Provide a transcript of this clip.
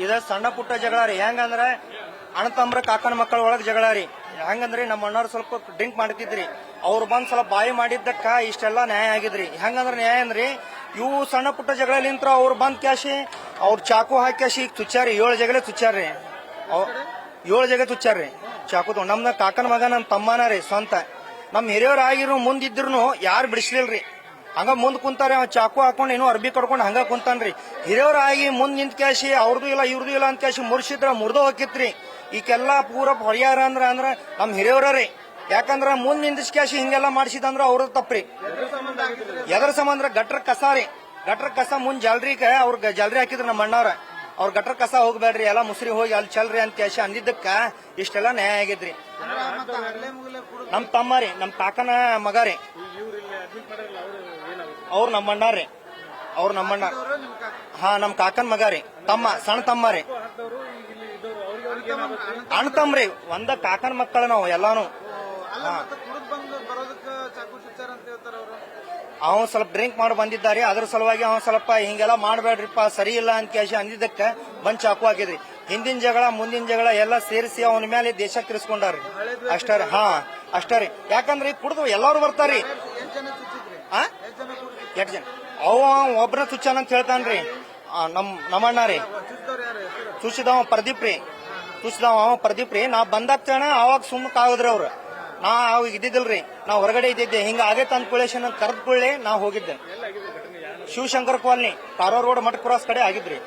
ಇದ ಸಣ್ಣ ಪುಟ್ಟ ಜಗಳ ರೀ. ಹೆಂಗಂದ್ರೆ ಅಣ್ಣ ತಮ್ರ ಕಾಕನ ಮಕ್ಕಳ ಒಳಗ್ ಜಗಳ ರೀ. ಹೆಂಗಂದ್ರಿ ನಮ್ಮ ಅಣ್ಣವ್ರು ಸ್ವಲ್ಪ ಡ್ರಿಂಕ್ ಮಾಡ್ತಿದ್ರಿ, ಅವ್ರು ಬಂದ್ ಸ್ವಲ್ಪ ಬಾಯಿ ಮಾಡಿದ್ದಕ್ಕ ಇಷ್ಟೆಲ್ಲಾ ನ್ಯಾಯ ಆಗಿದ್ರಿ. ಹೆಂಗಂದ್ರ ನ್ಯಾಯ ಅಂದ್ರಿ, ಇವು ಸಣ್ಣ ಪುಟ್ಟ ಜಗಳಲಿಂತ್ರ ಅವ್ರು ಬಂದ್ ಕ್ಯಾಶಿ ಅವ್ರು ಚಾಕು ಹಾಕಿ ಕ್ಯಾಶಿ ತುಚ್ಚಾರಿ. 7 ಜಗಲೆ ತುಚ್ಚಾರ್ರಿ, 7 ಜಗ ತುಚ್ಚಾರ್ರಿ ಚಾಕು ತಗೊಂಡ್. ನಮ್ದ ಕಾಕನ ಮಗ ನಮ್ ತಮ್ಮನ ರೀ ಸ್ವಂತ. ನಮ್ ಹಿರಿಯವ್ರ ಆಗಿರು ಮುಂದಿದ್ರು ಯಾರು ಬಿಡಿಸ್ಲಿಲ್ರಿ. ಹಂಗ ಮುಂದ್ ಕುಂತಾರ, ಚಾಕು ಹಾಕೊಂಡ್ ಏನೋ ಅರ್ಬಿ ಕಡ್ಕೊಂಡ್ ಹಂಗ ಕುಂತಾನ್ರಿ. ಹಿರಿಯವ್ರ ಆಗಿ ಮುಂದ್ ನಿಂತ ಕ್ಯಾಶಿ ಅವ್ರದ್ದು ಇಲ್ಲ ಇವ್ರದ್ದು ಇಲ್ಲ ಅಂತ ಕ್ಯಾಶಿ ಮುರ್ಸಿದ್ರ ಮುರ್ದೋ ಹೋಗಿತ್ರಿ. ಈಗೆಲ್ಲಾ ಪೂರ ಪರಿಹಾರ ಅಂದ್ರ ನಮ್ ಹಿರಿಯವ್ರಿ. ಯಾಕಂದ್ರ ಮುಂದ್ ನಿಂದಿಸ್ ಕ್ಯಾಶಿ ಹಿಂಗೆಲ್ಲಾ ಮಾಡ್ಸಿದಂದ್ರ ಅವ್ರದ್ದು ತಪ್ಪ್ರಿ. ಎದರ ಸಂಬಂಧ ಗಟ್ರ ಕಸ ರೀ, ಗಟ್ರ ಕಸ ಮುಂದ್ ಜಾಲ್ರಿಗ ಅವ್ರ ಜಾಲ್ರಿ ಹಾಕಿದ್ರ ನಮ್ಮ ಅಣ್ಣವ್ರ. ಅವ್ರ ಗಟ್ರ ಕಸ ಹೋಗ್ಬೇಡ್ರಿ, ಎಲ್ಲಾ ಮುಸ್ರಿ ಹೋಗಿ ಅಲ್ಲಿ ಚಲ್ರಿ ಅಂತ ಕ್ಯಾಶಿ ಅಂದಿದ್ದಕ್ಕ ಇಷ್ಟೆಲ್ಲಾ ನ್ಯಾಯ ಆಗಿದ್ರಿ. ನಮ್ ತಮ್ಮ ರೀ, ನಮ್ ಕಾಕನ ಮಗ ರೀ. ಅವ್ರ ನಮ್ಮ ಅಣ್ಣ ರೀ, ಅವ್ರ ನಮ್ಮ ಅಣ್ಣ. ಹಾ, ನಮ್ ಕಾಕನ್ ಮಗ ರೀ, ತಮ್ಮ, ಸಣ್ಣ ತಮ್ಮ ರೀ. ಅಣ್ಣ ತಮ್ರಿ, ಒಂದ ಕಾಕನ ಮಕ್ಕಳ ನಾವು ಎಲ್ಲಾನು. ಅವ ಸ್ವಲ್ಪ ಡ್ರಿಂಕ್ ಮಾಡಿ ಬಂದಿದ್ದಾರೆ, ಅದ್ರ ಸಲುವಾಗಿ ಅವ ಸ್ವಲ್ಪ ಹಿಂಗೆಲ್ಲ ಮಾಡ್ಬೇಡ್ರಿಪ್ಪ ಸರಿ ಇಲ್ಲ ಅಂತ ಕ್ಯಾಶಿ ಅಂದಿದ್ದಕ್ಕ ಬಂದ್ ಚಾಕು ಹಾಕಿದ್ರಿ. ಹಿಂದಿನ ಜಗಳ ಮುಂದಿನ ಜಗಳ ಎಲ್ಲ ಸೇರಿಸಿ ಅವನ ಮೇಲೆ ದೇಶ ತಿರ್ಸ್ಕೊಂಡಾರ್ರಿ. ಅಷ್ಟೇ ರೀ. ಹಾ, ಅಷ್ಟೇ ರೀ. ಯಾಕಂದ್ರೆ ಕುಡ್ದು ಎಲ್ಲಾರು ಬರ್ತಾರ್ರಿ. 8 ಜನ. ಅವ ಒಬ್ರ ತುಚ್ಚಾನ ಅಂತ ಹೇಳ್ತಾನ್ರಿ ನಮ್ಮಣ್ಣ ರೀ. ತುಚ್ಚಿದವ ಪ್ರದೀಪ್ ರೀ, ಅವ ಪ್ರದೀಪ್ ರೀ. ನಾ ಬಂದಾಗ್ತೇಣ ಅವಾಗ ಸುಮ್ಮಕ್ ಆಗುದ್ರಿ ಅವ್ರು. ನಾ ಅವಾಗ ಇದ್ದಿದ್ದಿಲ್ರಿ, ನಾ ಹೊರಗಡೆ ಇದ್ದಿದ್ದೆ. ಹಿಂಗ ಆಗೈತೆ ಅಂದ್ಕೊಳ್ಳೇಶನ್ ಕರೆದ್ಕೊಳ್ಳಿ ನಾ ಹೋಗಿದ್ದೆ. ಶಿವಶಂಕರ್ ಕಾಲನಿ, ಕಾರವಾರ ರೋಡ್ ಮಠ ಕ್ರಾಸ್ ಕಡೆ ಆಗಿದ್ರಿ.